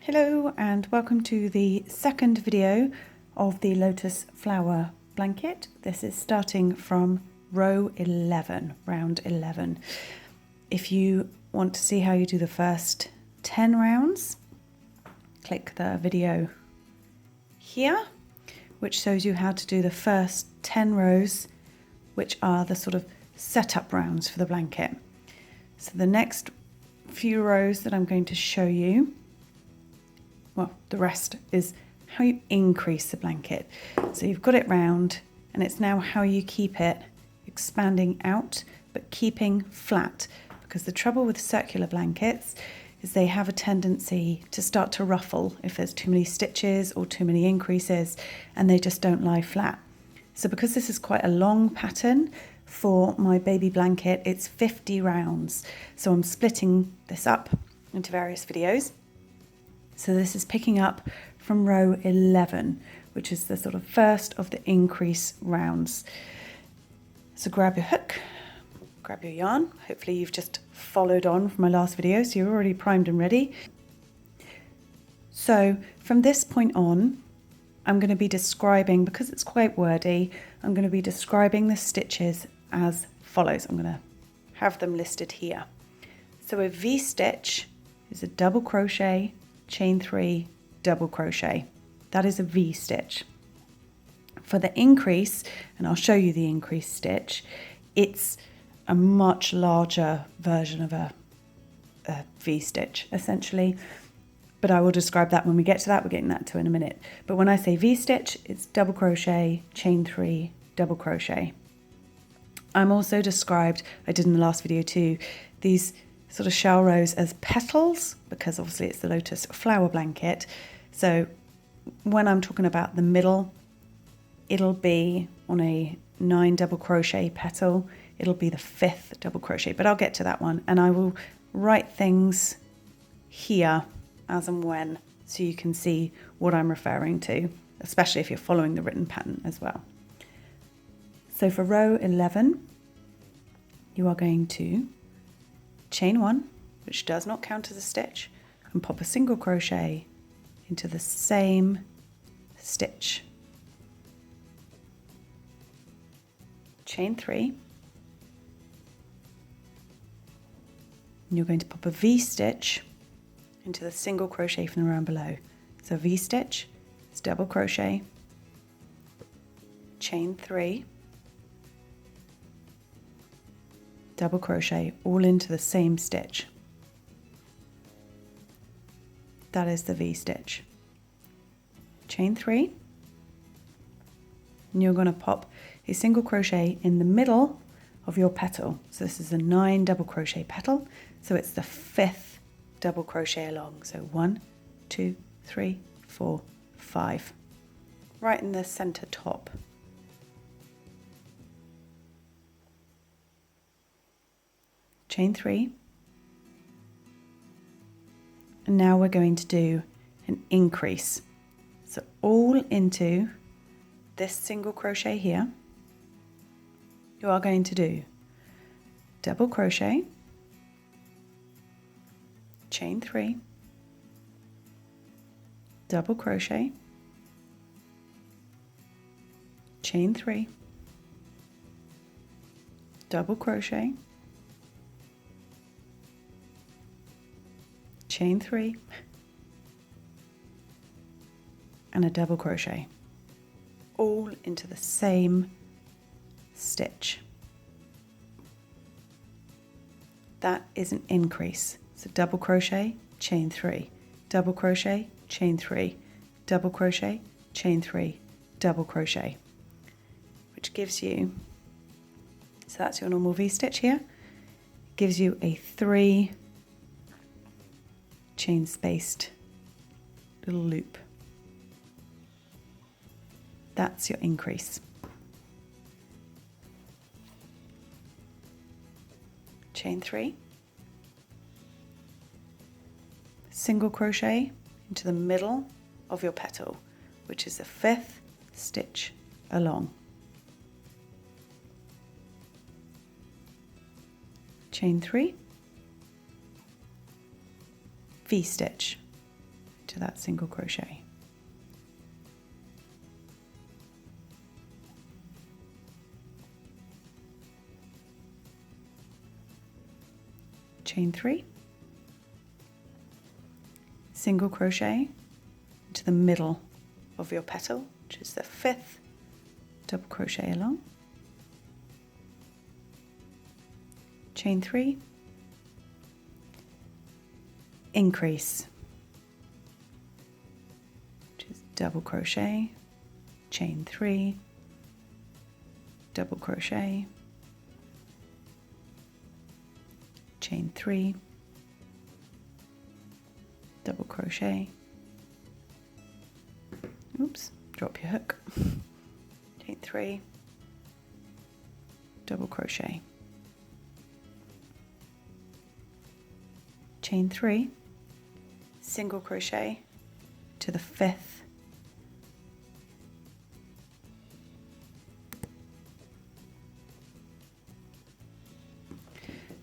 Hello and welcome to the second video of the Lotus Flower Blanket. This is starting from round 11. If you want to see how you do the first 10 rounds, click the video here, which shows you how to do the first 10 rows, which are the sort of setup rounds for the blanket. So the next few rows that I'm going to show you, well, the rest is how you increase the blanket. So you've got it round, and it's now how you keep it expanding out, but keeping flat. Because the trouble with circular blankets is they have a tendency to start to ruffle if there's too many stitches or too many increases, and they just don't lie flat. So because this is quite a long pattern for my baby blanket, it's 50 rounds. So I'm splitting this up into various videos. So this is picking up from row 11, which is the sort of first of the increase rounds. So grab your hook, grab your yarn. Hopefully you've just followed on from my last video, so you're already primed and ready. So from this point on, I'm going to be describing, because it's quite wordy, I'm going to be describing the stitches as follows. I'm going to have them listed here. So a V-stitch is a double crochet, chain 3, double crochet. That is a V-stitch. For the increase, and I'll show you the increase stitch, it's a much larger version of a V-stitch, essentially. But I will describe that when we get to that. We're getting that to in a minute. But when I say V-stitch, it's double crochet, chain 3, double crochet. I'm also described, I did in the last video too, these sort of shell rows as petals, because obviously it's the Lotus Flower Blanket. So when I'm talking about the middle, it'll be on a 9 double crochet petal. It'll be the 5th double crochet, but I'll get to that one, and I will write things here as and when, so you can see what I'm referring to, especially if you're following the written pattern as well. So for row 11, you are going to chain 1, which does not count as a stitch, and pop a single crochet into the same stitch. Chain 3, and you're going to pop a V-stitch into the single crochet from the round below. So V-stitch is double crochet, chain 3, double crochet, all into the same stitch. That is the V-stitch. Chain 3, and you're going to pop a single crochet in the middle of your petal. So this is a 9 double crochet petal, so it's the 5th double crochet along. So 1, 2, 3, 4, 5, right in the center top. Chain 3, and now we're going to do an increase. So all into this single crochet here, you are going to do double crochet, chain 3, double crochet, chain 3, double crochet, chain 3, and a double crochet, all into the same stitch. That is an increase. So double crochet, chain 3, double crochet, chain 3, double crochet, chain 3, double crochet, which gives you, so that's your normal V-stitch here, gives you a 3 chain spaced little loop. That's your increase. Chain 3, single crochet into the middle of your petal, which is the 5th stitch along. Chain 3, V-stitch into that single crochet. Chain 3, single crochet into the middle of your petal, which is the 5th, double crochet along, chain 3, increase, which is double crochet, chain 3, double crochet, chain 3, double crochet, oops, drop your hook, chain 3, double crochet, chain 3, single crochet to the 5th,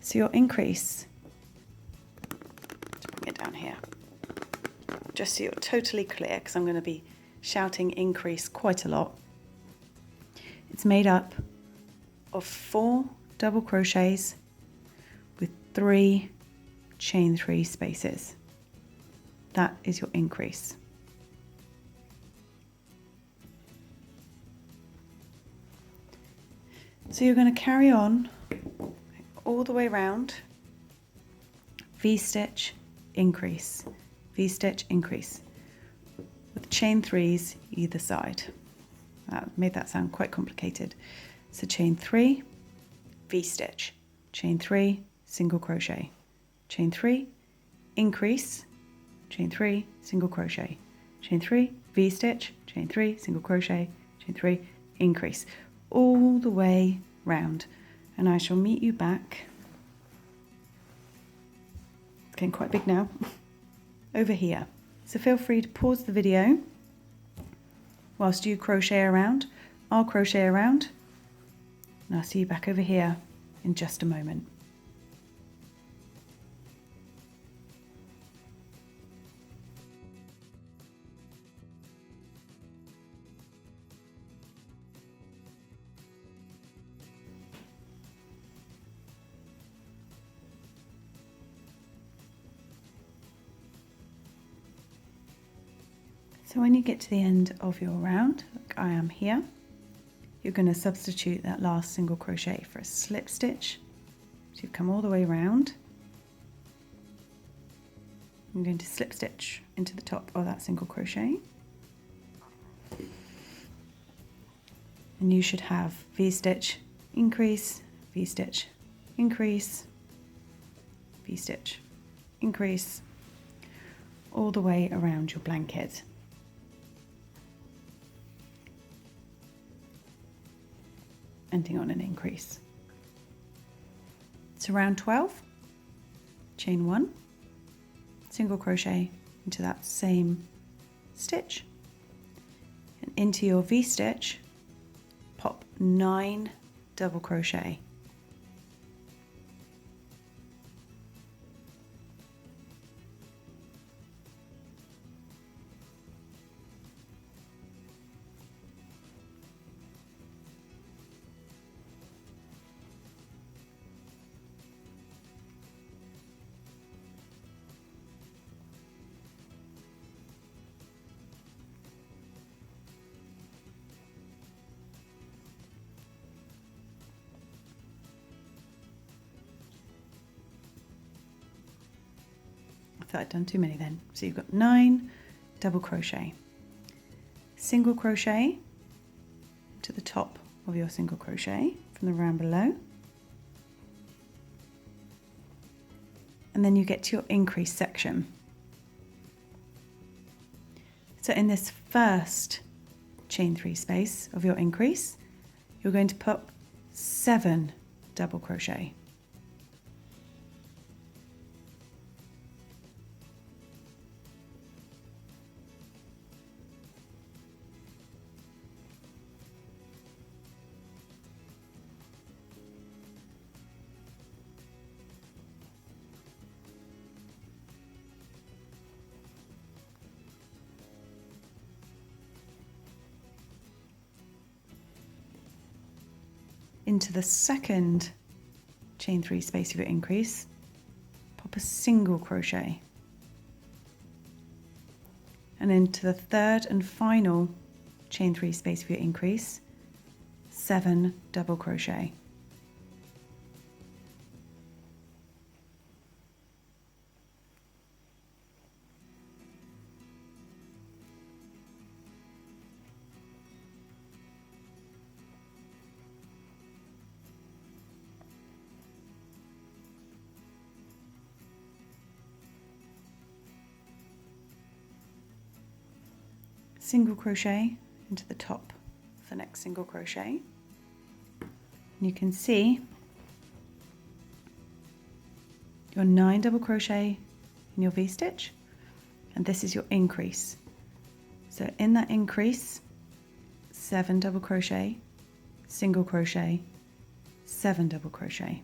so your increase, let's bring it down here, just so you're totally clear, because I'm going to be shouting increase quite a lot. It's made up of 4 double crochets with 3 chain 3 spaces. That is your increase. So you're going to carry on all the way around, V-stitch, increase, V-stitch, increase, with chain 3s either side. That made that sound quite complicated. So chain 3, V-stitch, chain 3, single crochet, chain 3, increase, chain 3, single crochet, chain 3, V-stitch, chain 3, single crochet, chain 3, increase, all the way round. And I shall meet you back, it's getting quite big now, over here. So feel free to pause the video whilst you crochet around. I'll crochet around and I'll see you back over here in just a moment. So when you get to the end of your round, like I am here, you're going to substitute that last single crochet for a slip stitch. So you've come all the way around. I'm going to slip stitch into the top of that single crochet. And you should have V-stitch, increase, V-stitch, increase, V-stitch, increase, all the way around your blanket. Ending on an increase. So round 12, chain 1, single crochet into that same stitch, and into your V-stitch, pop 9 double crochet. I thought I'd done too many then. So you've got 9 double crochet, single crochet to the top of your single crochet from the round below, and then you get to your increase section. So in this first chain 3 space of your increase, you're going to put 7 double crochet. into the second chain 3 space of your increase, pop a single crochet, and into the third and final chain 3 space of your increase, 7 double crochet. Single crochet into the top of the next single crochet. And you can see your 9 double crochet in your V-stitch, and this is your increase. So in that increase, 7 double crochet, single crochet, 7 double crochet.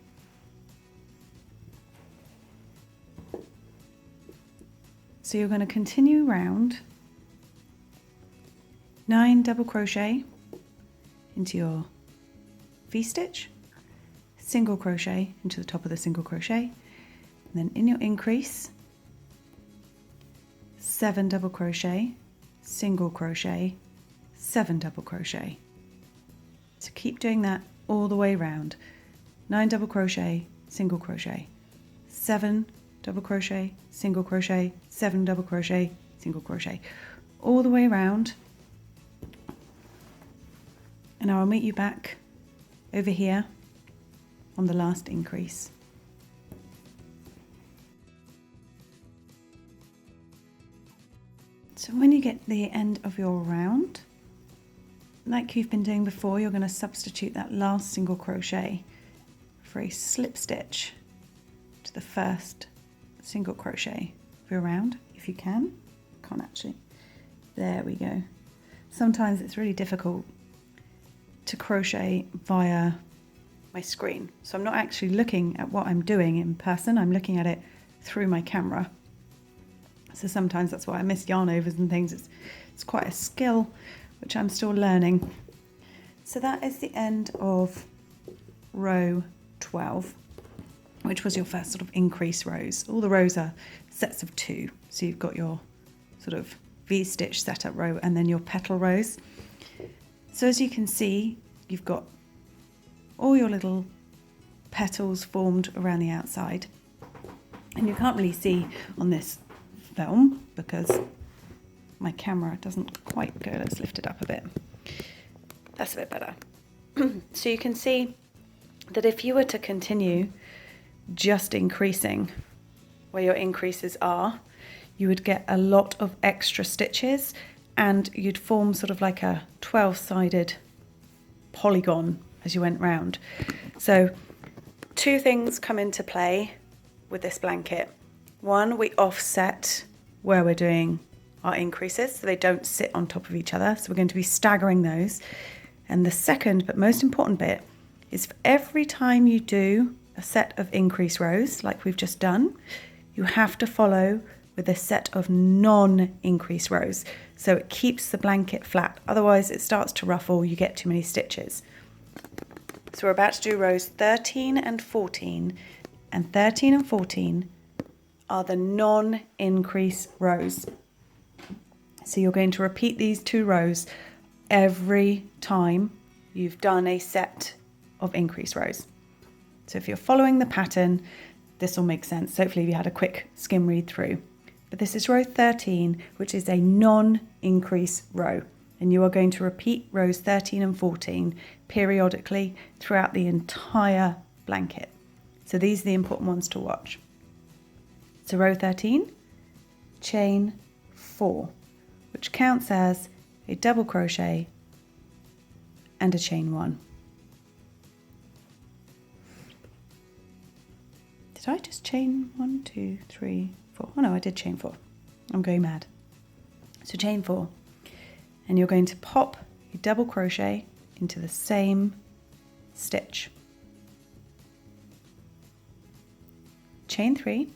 So you're going to continue round 9 double crochet into your V-stitch, single crochet into the top of the single crochet, and then in your increase, 7 double crochet, single crochet, 7 double crochet. So keep doing that all the way round. 9 double crochet, single crochet, 7 double crochet, single crochet, 7 double crochet, single crochet, all the way around. And I'll meet you back over here on the last increase. So when you get the end of your round, like you've been doing before, you're going to substitute that last single crochet for a slip stitch to the first single crochet of your round, if you can. Can't actually. There we go. Sometimes it's really difficult to crochet via my screen, so I'm not actually looking at what I'm doing in person, I'm looking at it through my camera. So sometimes that's why I miss yarn overs and things. It's quite a skill which I'm still learning. So that is the end of row 12, which was your first sort of increase rows. All the rows are sets of 2, so you've got your sort of V-stitch setup row and then your petal rows. So as you can see, you've got all your little petals formed around the outside, and you can't really see on this film because my camera doesn't quite go. Let's lift it up a bit. That's a bit better. So you can see that if you were to continue just increasing where your increases are, you would get a lot of extra stitches and you'd form sort of like a 12-sided polygon as you went round. So 2 things come into play with this blanket. One, we offset where we're doing our increases so they don't sit on top of each other. So we're going to be staggering those. And the second but most important bit is for every time you do a set of increase rows like we've just done, you have to follow with a set of non-increase rows. So it keeps the blanket flat. Otherwise it starts to ruffle, you get too many stitches. So we're about to do rows 13 and 14, and 13 and 14 are the non-increase rows. So you're going to repeat these 2 rows every time you've done a set of increase rows. So if you're following the pattern, this will make sense. Hopefully you had a quick skim read through. But this is row 13, which is a non-increase row. And you are going to repeat rows 13 and 14 periodically throughout the entire blanket. So these are the important ones to watch. So row 13, chain 4, which counts as a double crochet and a chain 1. Did I just chain 1, 2, 3, 4? Oh no, I did chain 4. I'm going mad. So chain 4, and you're going to pop your double crochet into the same stitch. Chain 3,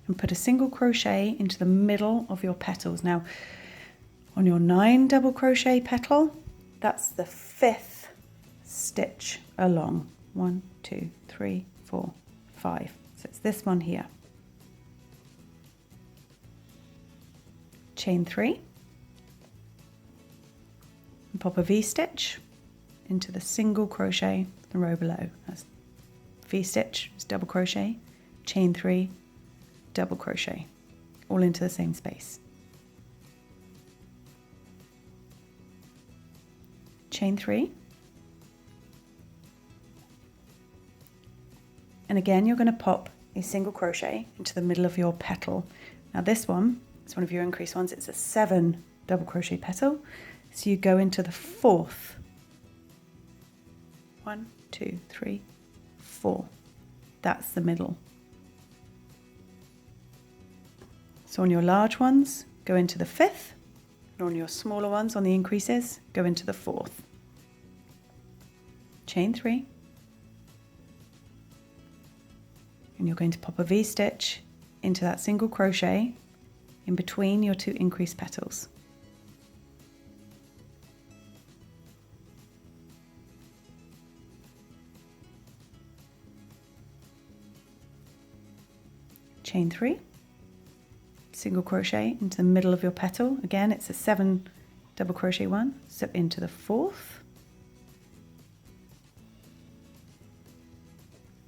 and put a single crochet into the middle of your petals. Now on your 9 double crochet petal, That's the 5th stitch along. 1, 2, 3, 4, 5. So it's this one here. Chain 3 and pop a V-stitch into the single crochet the row below. That's V-stitch is double crochet, chain 3, double crochet, all into the same space. Chain 3, and again you're going to pop a single crochet into the middle of your petal. Now this one is one of your increased ones. It's a 7 double crochet petal, so you go into the 4th. 1, 2, 3, 4. That's the middle. So on your large ones, go into the 5th, and on your smaller ones, on the increases, go into the 4th. Chain 3, and you're going to pop a V-stitch into that single crochet in between your 2 increased petals. Chain 3, single crochet into the middle of your petal. Again, it's a 7 double crochet one, so into the 4th.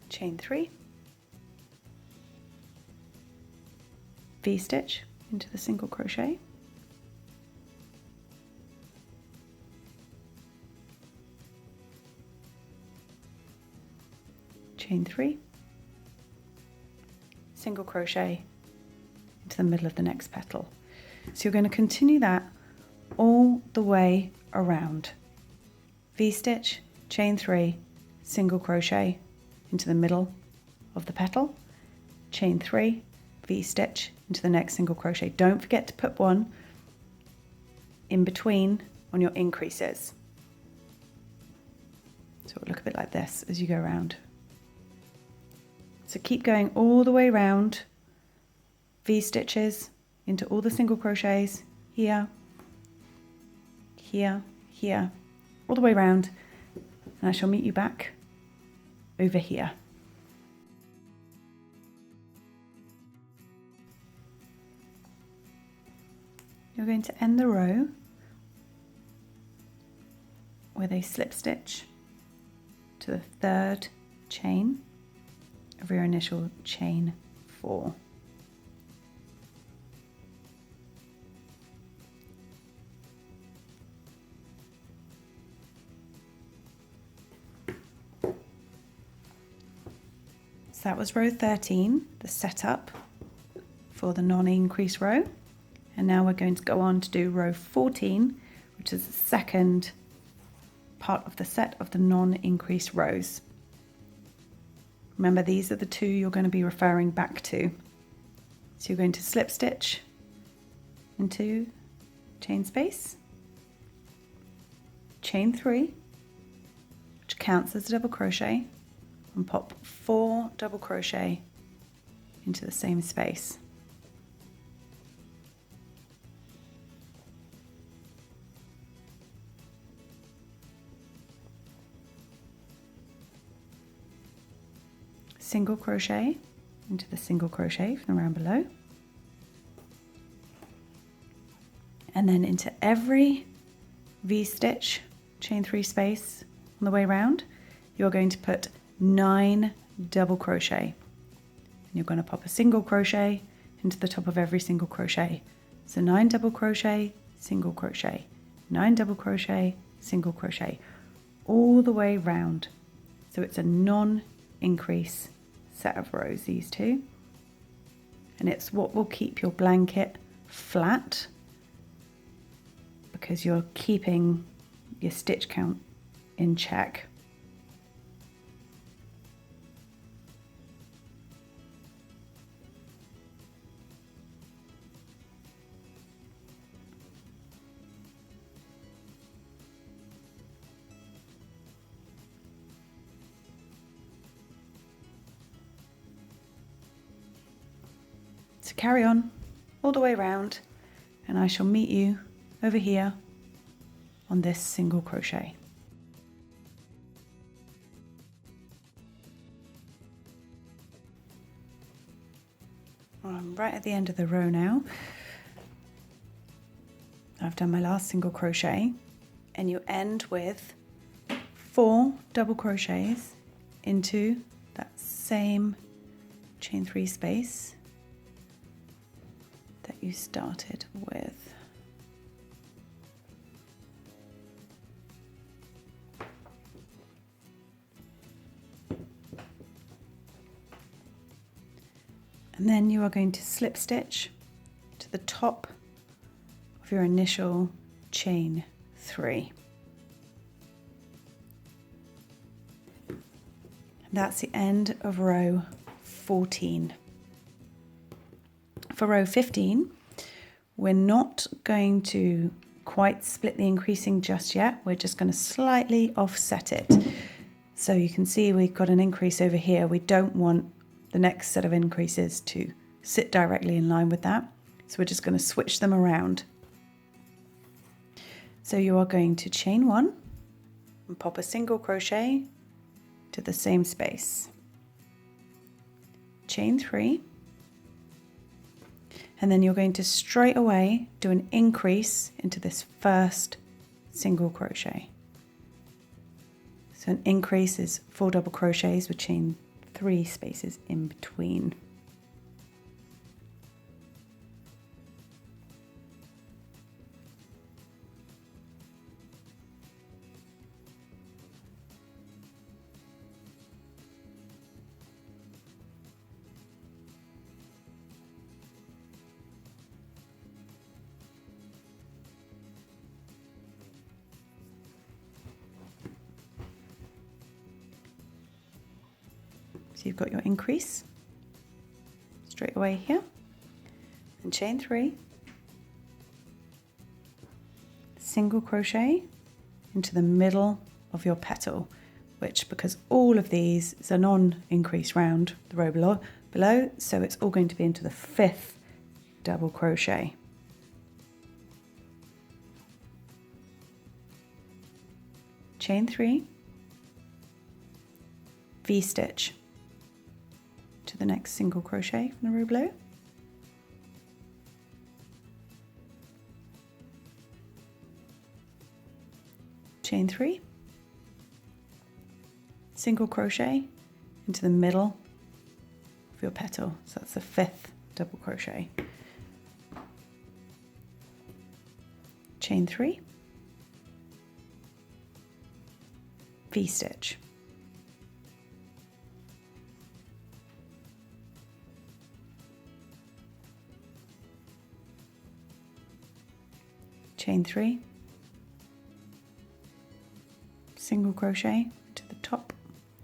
Chain 3, V-stitch into the single crochet, chain 3, single crochet into the middle of the next petal. So you're going to continue that all the way around. V-stitch, chain 3, single crochet into the middle of the petal, chain 3, V-stitch into the next single crochet. Don't forget to put one in between on your increases. So it'll look a bit like this as you go around. So keep going all the way around, V-stitches into all the single crochets, here, here, here, all the way around, and I shall meet you back over here. You're going to end the row with a slip stitch to the 3rd chain of your initial chain 4. So that was row 13, the setup for the non-increase row. And now we're going to go on to do row 14, which is the second part of the set of the non-increase rows. Remember, these are the 2 you're going to be referring back to. So you're going to slip stitch into chain space, chain 3, which counts as a double crochet, and pop 4 double crochet into the same space. Single crochet into the single crochet from the round below, and then into every V-stitch, chain 3 space on the way round, you're going to put 9 double crochet, and you're going to pop a single crochet into the top of every single crochet. So 9 double crochet, single crochet, 9 double crochet, single crochet, all the way round. So it's a non-increase set of rows, these 2, and it's what will keep your blanket flat because you're keeping your stitch count in check. So carry on all the way around, and I shall meet you over here on this single crochet. I'm right at the end of the row now. I've done my last single crochet, and you end with 4 double crochets into that same chain 3 space that you started with. And then you are going to slip stitch to the top of your initial chain 3. And that's the end of row 14. For row 15, we're not going to quite split the increasing just yet. We're just going to slightly offset it. So you can see we've got an increase over here. We don't want the next set of increases to sit directly in line with that. So we're just going to switch them around. So you are going to chain 1 and pop a single crochet to the same space. Chain 3, and then you're going to straight away do an increase into this first single crochet. So an increase is 4 double crochets with chain 3 spaces in between. So you've got your increase straight away here, and chain 3, single crochet into the middle of your petal, which, because all of these is a non-increase round the row below, so it's all going to be into the 5th double crochet. Chain 3, V-stitch to the next single crochet from the row below, chain 3, single crochet into the middle of your petal, so that's the 5th double crochet, chain 3, V-stitch, chain 3, single crochet to the top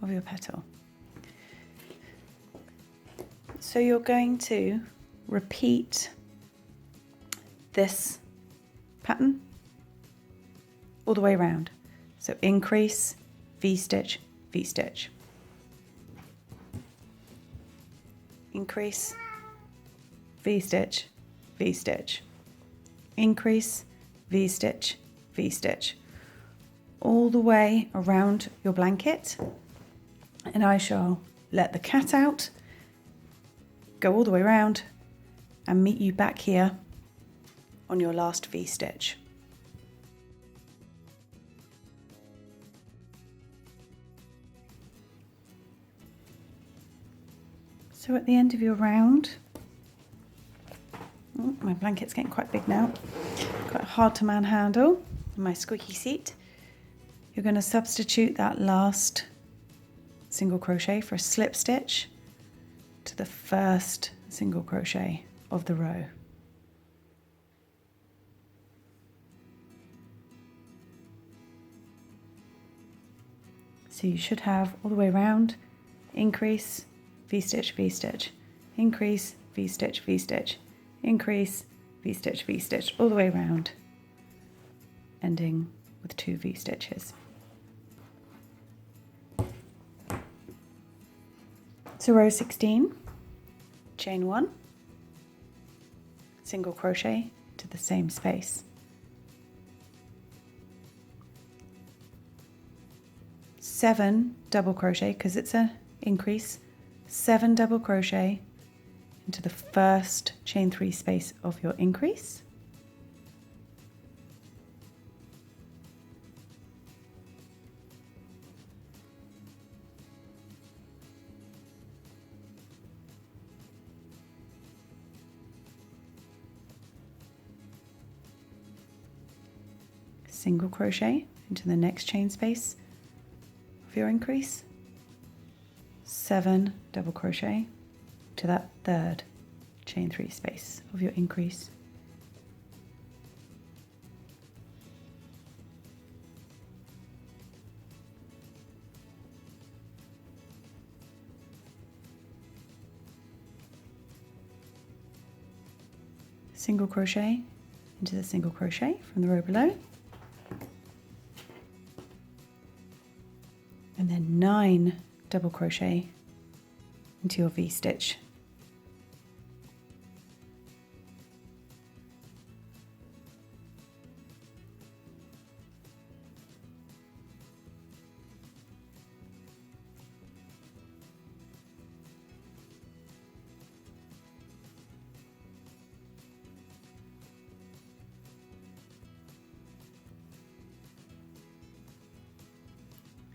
of your petal. So you're going to repeat this pattern all the way around. So increase, V-stitch, V-stitch. Increase, V-stitch, V-stitch. Increase, V-stitch, V-stitch, all the way around your blanket, and I shall let the cat out, go all the way around, and meet you back here on your last V-stitch. So at the end of your round, oh, my blanket's getting quite big now, quite hard to manhandle, my squeaky seat. You're going to substitute that last single crochet for a slip stitch to the first single crochet of the row. So you should have all the way around, increase, V-stitch, V-stitch, increase, V-stitch, V-stitch, increase, V-stitch, V-stitch, all the way around, ending with 2 V-stitches. So row 16, chain 1, single crochet to the same space, 7 double crochet, because it's an increase, 7 double crochet into the first chain 3 space of your increase. Single crochet into the next chain space of your increase, 7 double crochet to that third chain 3 space of your increase. Single crochet into the single crochet from the row below, and then 9 double crochet into your V-stitch.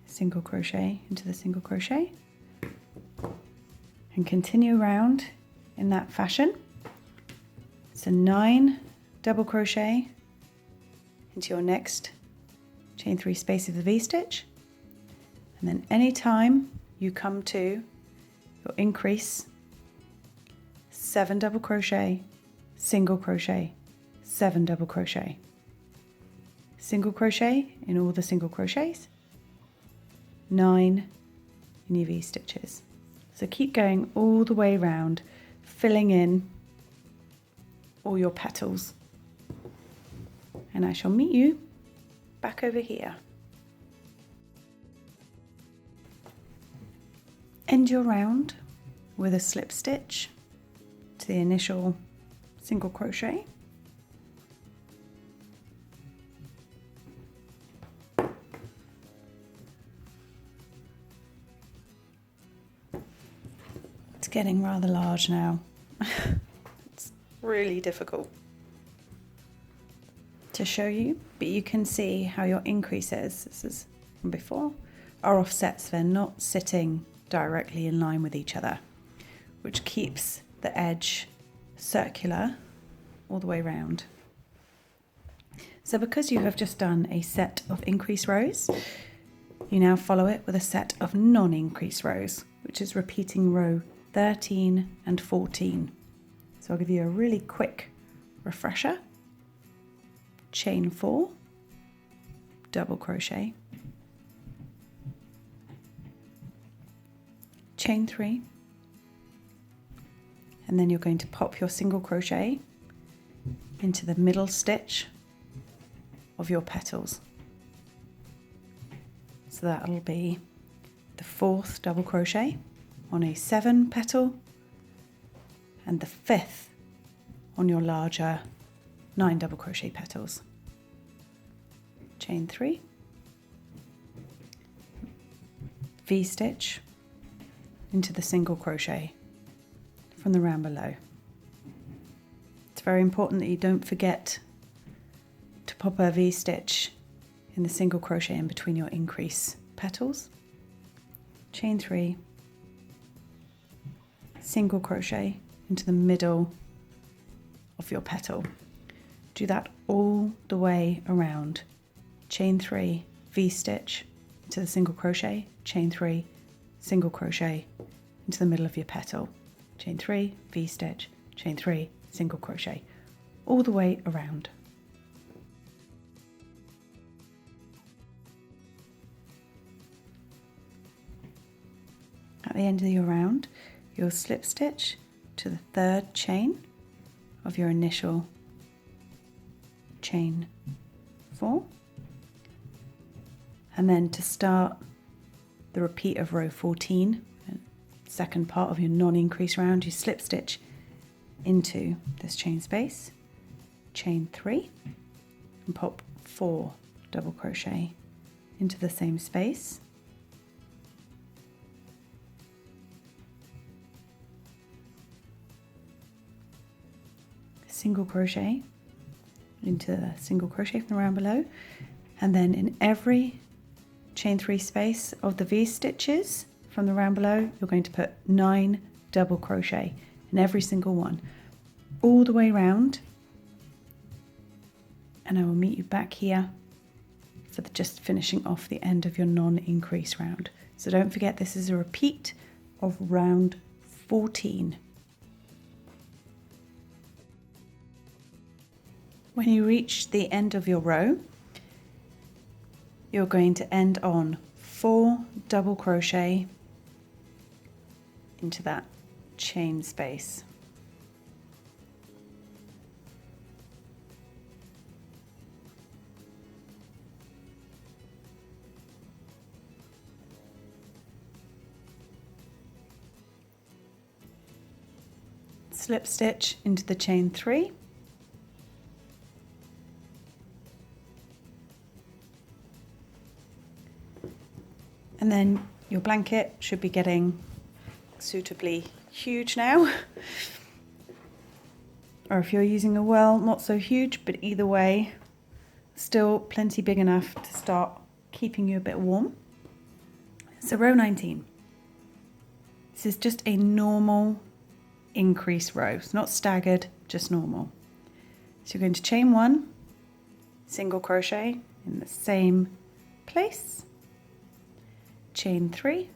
Single crochet into the single crochet, and continue around in that fashion. So 9 double crochet into your next chain 3 space of the V-stitch, and then anytime you come to your increase, 7 double crochet, single crochet, 7 double crochet, single crochet in all the single crochets, 9 in your V-stitches. So keep going all the way around, filling in all your petals. And I shall meet you back over here. End your round with a slip stitch to the initial single crochet. It's getting rather large now. It's really difficult to show you, but you can see how your increases, this is from before, are offset, so they're not sitting directly in line with each other, which keeps the edge circular all the way around. So because you have just done a set of increase rows, you now follow it with a set of non-increase rows, which is repeating row 13 and 14. So I'll give you a really quick refresher. Chain 4, double crochet, chain 3, and then you're going to pop your single crochet into the middle stitch of your petals. So that'll be the 4th double crochet on a 7 petal and the 5th on your larger 9 double crochet petals. Chain 3, V-stitch into the single crochet from the round below. It's very important that you don't forget to pop a V-stitch in the single crochet in between your increase petals. Chain 3, single crochet into the middle of your petal. Do that all the way around. Chain 3, V-stitch into the single crochet, chain 3, single crochet into the middle of your petal, chain 3, V-stitch, chain 3, single crochet, all the way around. At the end of your round, you'll slip stitch to the 3rd chain of your initial chain 4, and then to start the repeat of row 14, second part of your non-increase round, you slip stitch into this chain space, chain 3, and pop 4 double crochet into the same space, single crochet into the single crochet from the round below, and then in every chain 3 space of the V stitches from the round below, you're going to put 9 double crochet in every single one, all the way round. And I will meet you back here for just finishing off the end of your non-increase round. So don't forget, this is a repeat of round 14. When you reach the end of your row, you're going to end on 4 double crochet into that chain space. Slip stitch into the chain 3, and then your blanket should be getting suitably huge now. Or if you're using a whirl, not so huge, but either way, still plenty big enough to start keeping you a bit warm. So row 19. This is just a normal increase row. It's not staggered, just normal. So you're going to chain 1, single crochet in the same place, chain 3,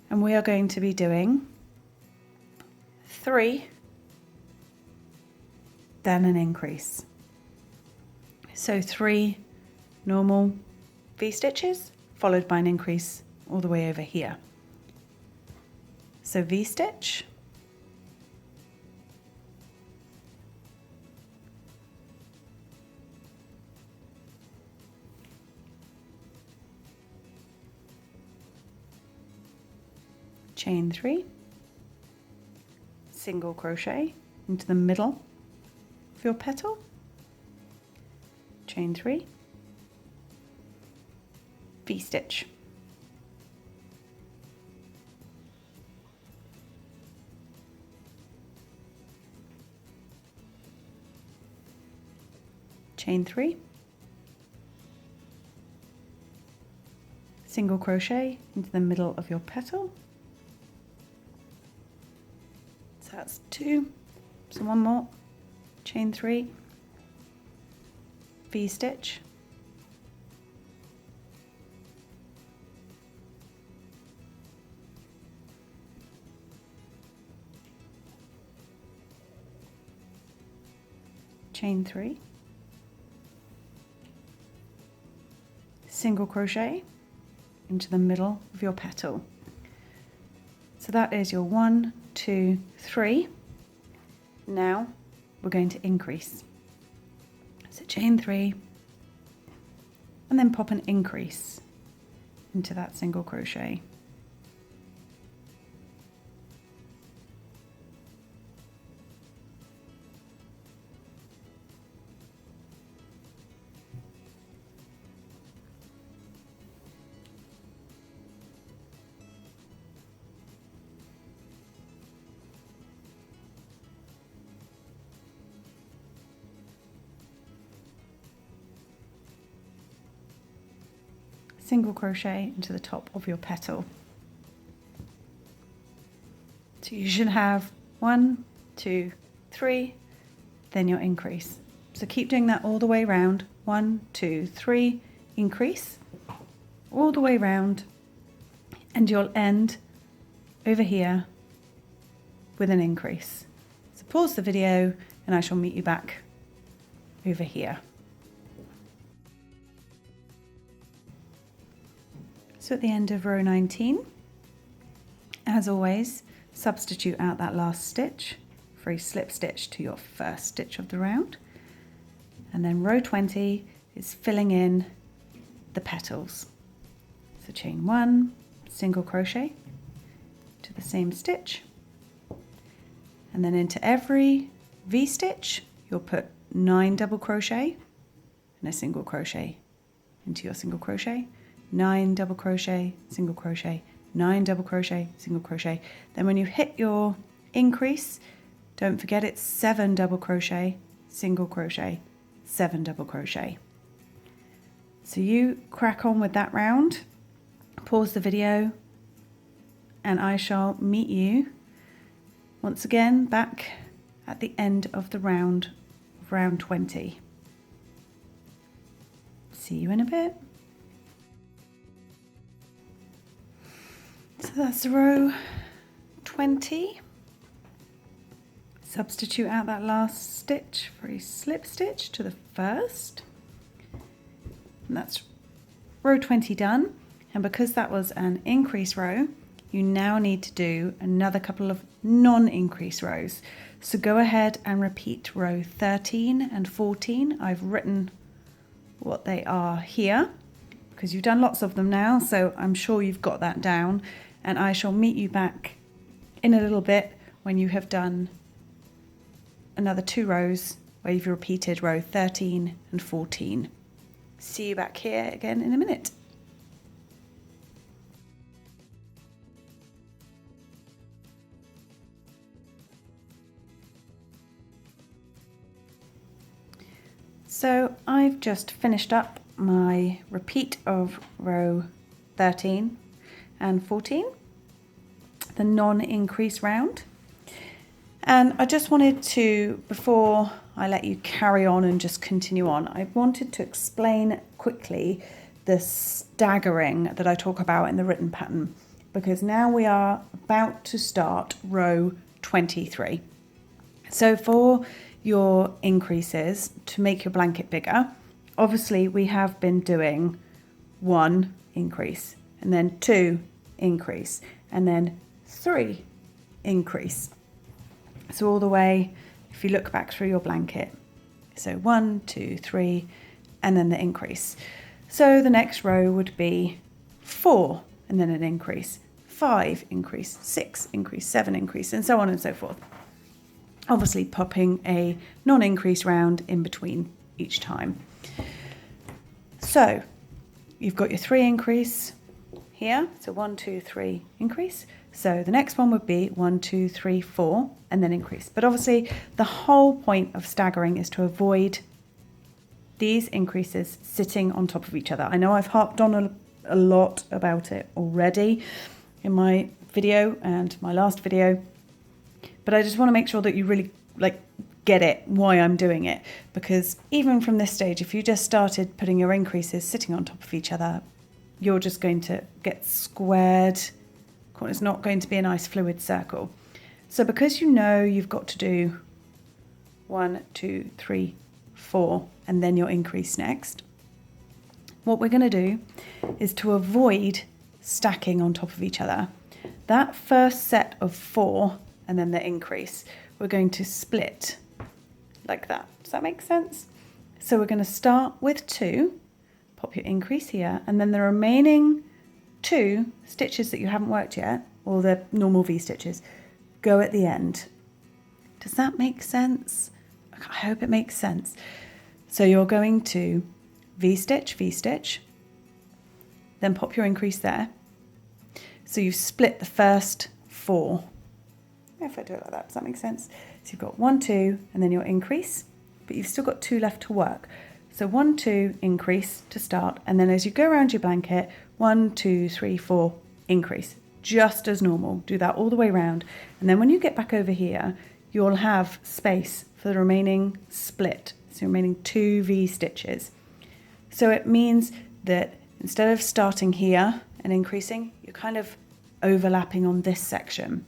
and we are going to be doing 3, then an increase. So 3 normal V stitches followed by an increase all the way over here. So V stitch, chain 3, single crochet into the middle of your petal, chain 3, V stitch, chain 3, single crochet into the middle of your petal. So that's 2, so 1 more, chain 3, V stitch, chain 3, single crochet into the middle of your petal. So that is your 1, 2, 3. Now we're going to increase. So chain 3 and then pop an increase into that single crochet. Single crochet into the top of your petal. So you should have 1, 2, 3, then your increase. So keep doing that all the way around. 1, 2, 3, increase all the way around, and you'll end over here with an increase. So pause the video and I shall meet you back over here. So at the end of row 19, as always, substitute out that last stitch for a slip stitch to your first stitch of the round. And then row 20 is filling in the petals. So chain 1, single crochet to the same stitch, and then into every V stitch you'll put 9 double crochet and a single crochet into your single crochet, 9 double crochet, single crochet, 9 double crochet, single crochet. Then when you hit your increase, Don't forget it's 7 double crochet, single crochet, 7 double crochet. So you crack on with that round, pause the video, and I shall meet you once again back at the end of the round 20. See you in a bit. So that's row 20. Substitute out that last stitch for a slip stitch to the first. And that's row 20 done. And because that was an increase row, you now need to do another couple of non-increase rows. So go ahead and repeat row 13 and 14. I've written what they are here because you've done lots of them now, so I'm sure you've got that down. And I shall meet you back in a little bit when you have done another 2 rows where you've repeated row 13 and 14. See you back here again in a minute. So I've just finished up my repeat of row 13 and 14, the non-increase round. And I just wanted to, before I let you carry on and just continue on, I wanted to explain quickly the staggering that I talk about in the written pattern, because now we are about to start row 23. So for your increases, to make your blanket bigger, obviously we have been doing 1 increase, and then 2 increase, and then 3 increase. So all the way, if you look back through your blanket, so 1, 2, 3, and then the increase. So the next row would be 4, and then an increase, 5 increase, 6 increase, 7 increase, and so on and so forth. Obviously popping a non-increase round in between each time. So you've got your 3 increase here, so 1, 2, 3 increase. So the next one would be 1, 2, 3, 4, and then increase. But obviously the whole point of staggering is to avoid these increases sitting on top of each other. I know I've harped on a lot about it already in my video and my last video, but I just want to make sure that you really get it, why I'm doing it. Because even from this stage, if you just started putting your increases sitting on top of each other, you're just going to get squared. It's not going to be a nice fluid circle. So because you know you've got to do 1, 2, 3, 4, and then your increase next, what we're going to do is to avoid stacking on top of each other. That first set of 4 and then the increase, we're going to split like that. Does that make sense? So we're going to start with 2, pop your increase here, and then the remaining 2 stitches that you haven't worked yet, or the normal V stitches, go at the end. Does that make sense? I hope it makes sense. So you're going to V stitch, then pop your increase there. So you've split the first 4. If I do it like that, does that make sense? So you've got 1, 2, and then your increase, but you've still got 2 left to work. So 1, 2, increase to start, and then as you go around your blanket, 1, 2, 3, 4, increase, just as normal. Do that all the way around, and then when you get back over here, you'll have space for the remaining split, so remaining 2 V stitches. So it means that instead of starting here and increasing, you're kind of overlapping on this section.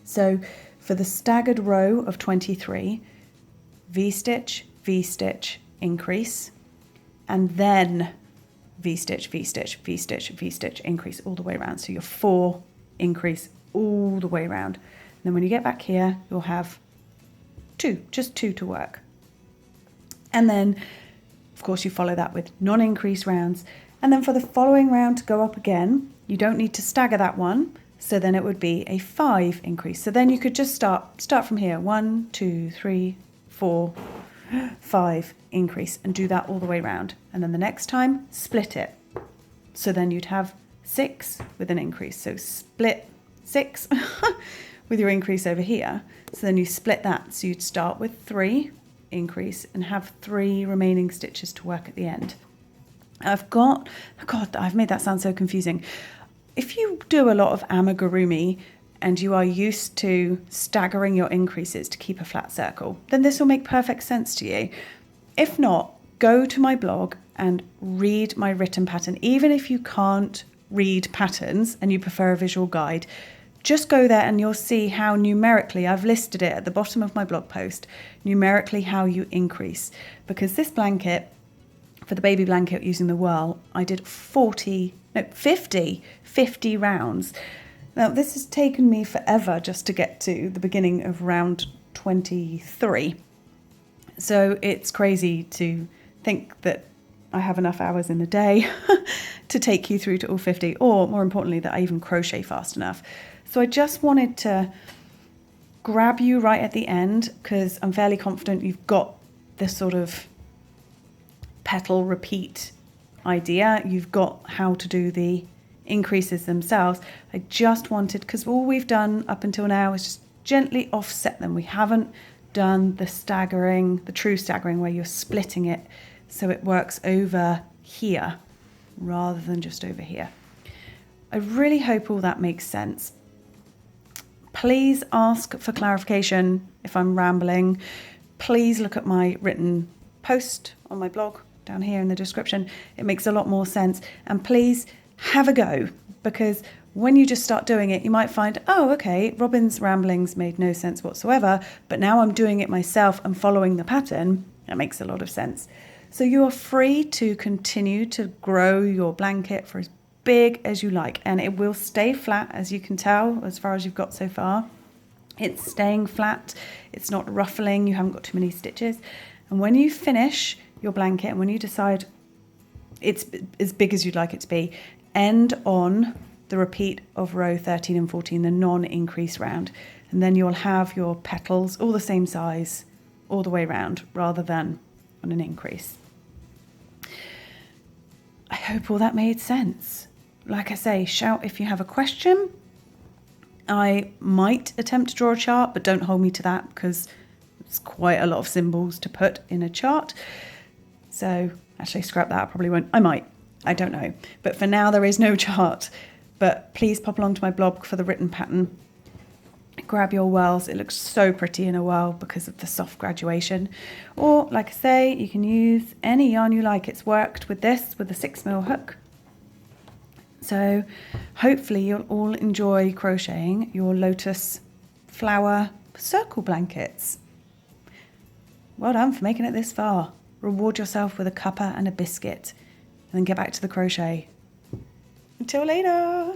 So for the staggered row of 23, V stitch, increase, and then V stitch, increase all the way around. So your 4 increase all the way around. And then when you get back here, you'll have 2, just 2 to work. And then, of course, you follow that with non-increase rounds. And then for the following round to go up again, you don't need to stagger that one. So then it would be a 5 increase. So then you could just start from here. 1, 2, 3, 4, 5 increase, and do that all the way around. And then the next time, split it. So then you'd have 6 with an increase. So split 6 with your increase over here. So then you split that. So you'd start with 3, increase, and have 3 remaining stitches to work at the end. I've got, oh God, I've made that sound so confusing. If you do a lot of amigurumi and you are used to staggering your increases to keep a flat circle, then this will make perfect sense to you. If not, go to my blog and read my written pattern. Even if you can't read patterns and you prefer a visual guide, just go there and you'll see how numerically, I've listed it at the bottom of my blog post, numerically how you increase. Because this blanket, for the baby blanket using the whirl, I did 50 rounds. Now this has taken me forever just to get to the beginning of round 23. So it's crazy to think that I have enough hours in a day to take you through to all 50, or more importantly, that I even crochet fast enough. So I just wanted to grab you right at the end because I'm fairly confident you've got this sort of petal repeat idea. You've got how to do the increases themselves. I just wanted, because all we've done up until now is just gently offset them. We haven't done the staggering, the true staggering where you're splitting it so it works over here rather than just over here. I really hope all that makes sense. Please ask for clarification if I'm rambling. Please look at my written post on my blog down here in the description. It makes a lot more sense. And please have a go, because when you just start doing it, you might find, oh, okay, Robin's ramblings made no sense whatsoever, but now I'm doing it myself and following the pattern. That makes a lot of sense. So you are free to continue to grow your blanket for as big as you like, and it will stay flat, as you can tell, as far as you've got so far. It's staying flat. It's not ruffling. You haven't got too many stitches. And when you finish your blanket and when you decide it's as big as you'd like it to be, end on the repeat of row 13 and 14, the non-increase round. And then you'll have your petals all the same size all the way around rather than on an increase. I hope all that made sense. Like I say, shout if you have a question. I might attempt to draw a chart, but don't hold me to that because it's quite a lot of symbols to put in a chart. So actually scrap that, I probably won't. I might, I don't know. But for now there is no chart. But please pop along to my blog for the written pattern. Grab your whirls. It looks so pretty in a whirl because of the soft graduation. Or like I say, you can use any yarn you like. It's worked with this, with a 6mm hook. So hopefully you'll all enjoy crocheting your Lotus Flower circle blankets. Well done for making it this far. Reward yourself with a cuppa and a biscuit, and then get back to the crochet. Until later.